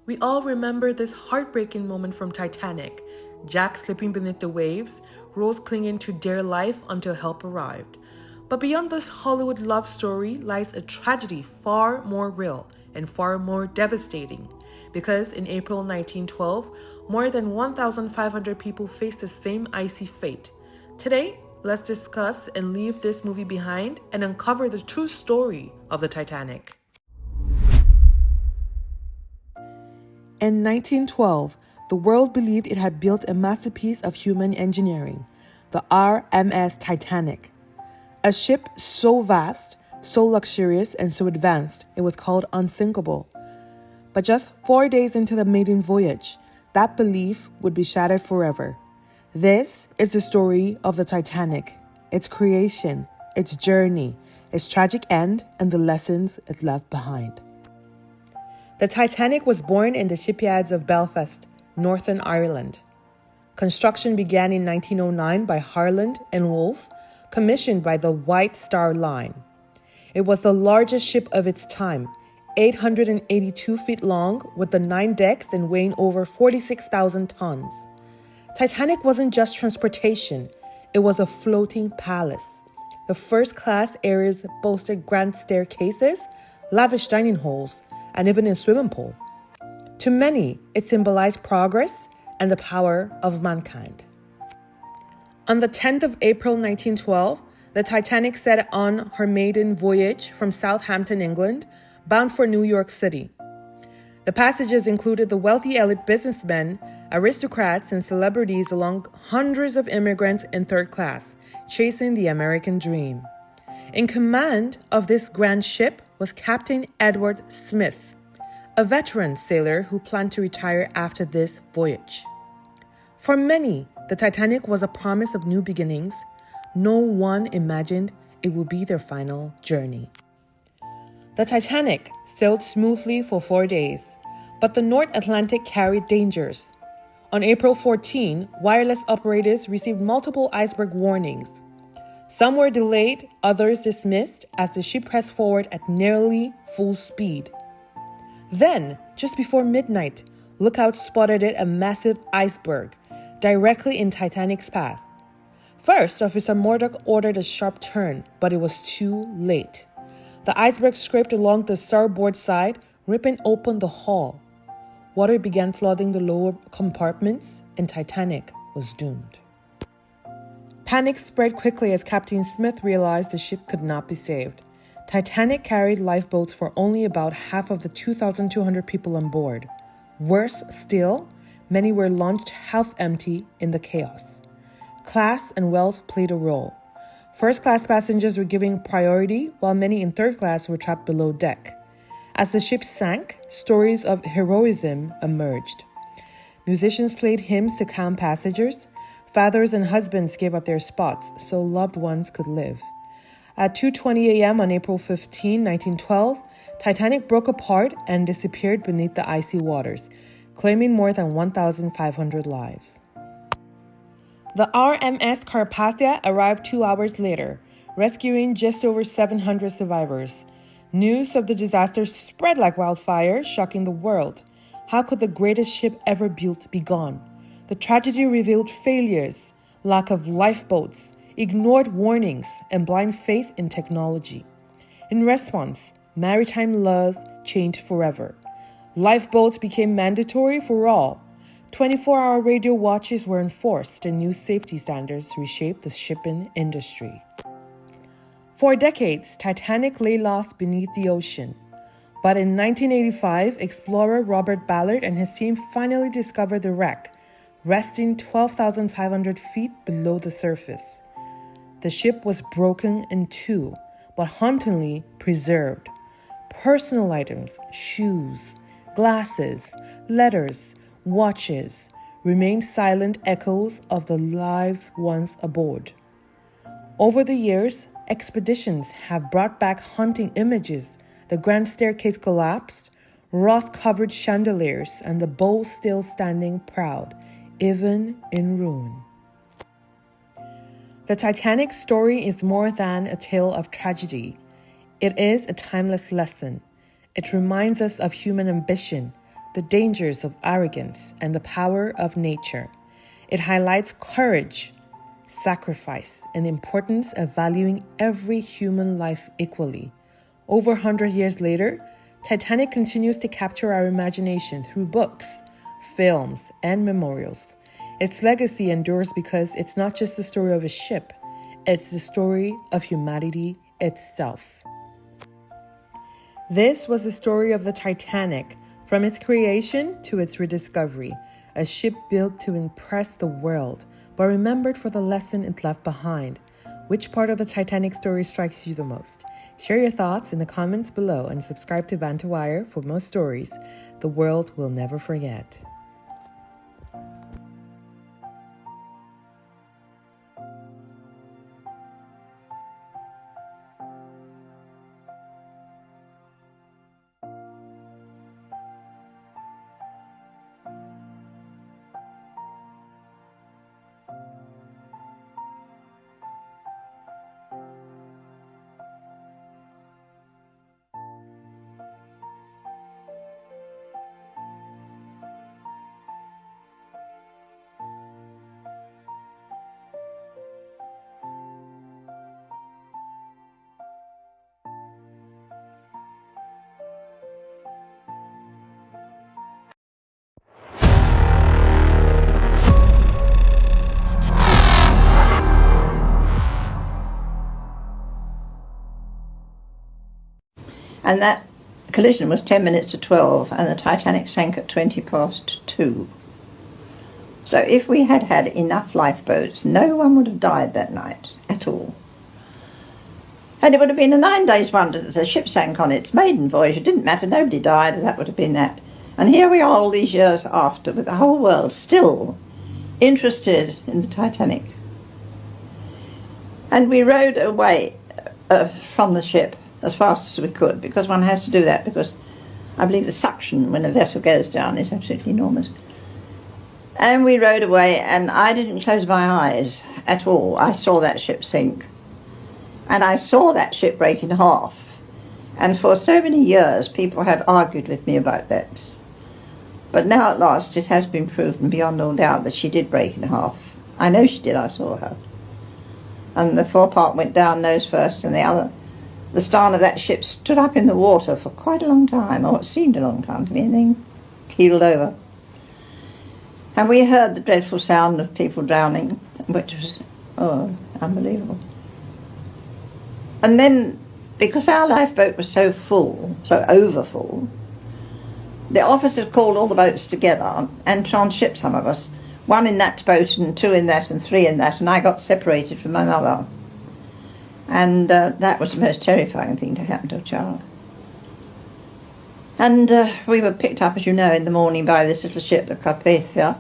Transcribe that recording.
We all remember this heartbreaking moment from Titanic. Jack slipping beneath the waves, Rose clinging to dear life until help arrived. But beyond this Hollywood love story lies a tragedy far more real and far more devastating. Because in April 1912, more than 1,500 people faced the same icy fate. Today, let's discuss and leave this movie behind and uncover the true story of the Titanic. In 1912, the world believed it had built a masterpiece of human engineering, the RMS Titanic. A ship so vast, so luxurious, and so advanced, it was called unsinkable. But just 4 days into the maiden voyage, that belief would be shattered forever. This is the story of the Titanic, its creation, its journey, its tragic end, and the lessons it left behind. The Titanic was born in the shipyards of Belfast, Northern Ireland. Construction began in 1909 by Harland and Wolff, commissioned by the White Star Line. It was the largest ship of its time, 882 feet long, with the 9 decks and weighing over 46,000 tons. Titanic wasn't just transportation, it was a floating palace. The first-class areas boasted grand staircases, lavish dining halls, and even a swimming pool. To many, it symbolized progress and the power of mankind. On the 10th of April 1912, the Titanic set on her maiden voyage from Southampton, England, bound for New York City. The passengers included the wealthy elite businessmen, aristocrats, and celebrities, along hundreds of immigrants in third class, chasing the American dream. In command of this grand ship was Captain Edward Smith, a veteran sailor who planned to retire after this voyage. For many, the Titanic was a promise of new beginnings. No one imagined it would be their final journey. The Titanic sailed smoothly for 4 days, but the North Atlantic carried dangers. On April 14, wireless operators received multiple iceberg warnings. Some were delayed, others dismissed as the ship pressed forward at nearly full speed. Then, just before midnight, lookouts spotted a massive iceberg directly in Titanic's path. First, Officer Murdoch ordered a sharp turn, but it was too late. The iceberg scraped along the starboard side, ripping open the hull. Water began flooding the lower compartments, and Titanic was doomed. Panic spread quickly as Captain Smith realized the ship could not be saved. Titanic carried lifeboats for only about half of the 2,200 people on board. Worse still, many were launched half empty in the chaos. Class and wealth played a role. First-class passengers were given priority, while many in third class were trapped below deck. As the ship sank, stories of heroism emerged. Musicians played hymns to calm passengers. Fathers and husbands gave up their spots so loved ones could live. At 2:20 a.m. on April 15, 1912, Titanic broke apart and disappeared beneath the icy waters, claiming more than 1,500 lives. The RMS Carpathia arrived 2 hours later, rescuing just over 700 survivors. News of the disaster spread like wildfire, shocking the world. How could the greatest ship ever built be gone? The tragedy revealed failures, lack of lifeboats, ignored warnings, and blind faith in technology. In response, maritime laws changed forever. Lifeboats became mandatory for all. 24-hour radio watches were enforced, and new safety standards reshaped the shipping industry. For decades, Titanic lay lost beneath the ocean. But in 1985, explorer Robert Ballard and his team finally discovered the wreck, resting 12,500 feet below the surface. The ship was broken in two, but hauntingly preserved. Personal items, shoes, glasses, letters, watches remained silent echoes of the lives once aboard. Over the years, expeditions have brought back haunting images. The grand staircase collapsed, rust-covered chandeliers, and the bow still standing proud, even in ruin. The Titanic story is more than a tale of tragedy. It is a timeless lesson. It reminds us of human ambition, the dangers of arrogance, and the power of nature. It highlights courage, sacrifice, and the importance of valuing every human life equally. Over 100 years later, Titanic continues to capture our imagination through books, films, and memorials. Its legacy endures because it's not just the story of a ship, it's the story of humanity itself. This was the story of the Titanic, from its creation to its rediscovery, a ship built to impress the world, but remembered for the lesson it left behind. Which part of the Titanic story strikes you the most? Share your thoughts in the comments below and subscribe to Banter Wire for more stories the world will never forget. And that collision was 10 minutes to 12, and the Titanic sank at 20 past 2. So if we had had enough lifeboats, no one would have died that night at all. And it would have been a 9 days wonder that the ship sank on its maiden voyage. It didn't matter, nobody died, that would have been that. And here we are all these years after, with the whole world still interested in the Titanic. And we rowed away from the ship as fast as we could, because one has to do that, because I believe the suction when a vessel goes down is absolutely enormous. And we rowed away, and I didn't close my eyes at all. I saw that ship sink, and I saw that ship break in half. And for so many years people have argued with me about that. But now at last it has been proven beyond all doubt that she did break in half. I know she did, I saw her. And the forepart went down nose first, and the stern of that ship stood up in the water for quite a long time, or it seemed a long time to me, and then keeled over. And we heard the dreadful sound of people drowning, which was, unbelievable. And then, because our lifeboat was so full, so overfull, the officers called all the boats together and transshipped some of us, 1 in that boat and 2 in that and 3 in that, and I got separated from my mother. And that was the most terrifying thing to happen to a child. And we were picked up, as you know, in the morning by this little ship, the Carpathia,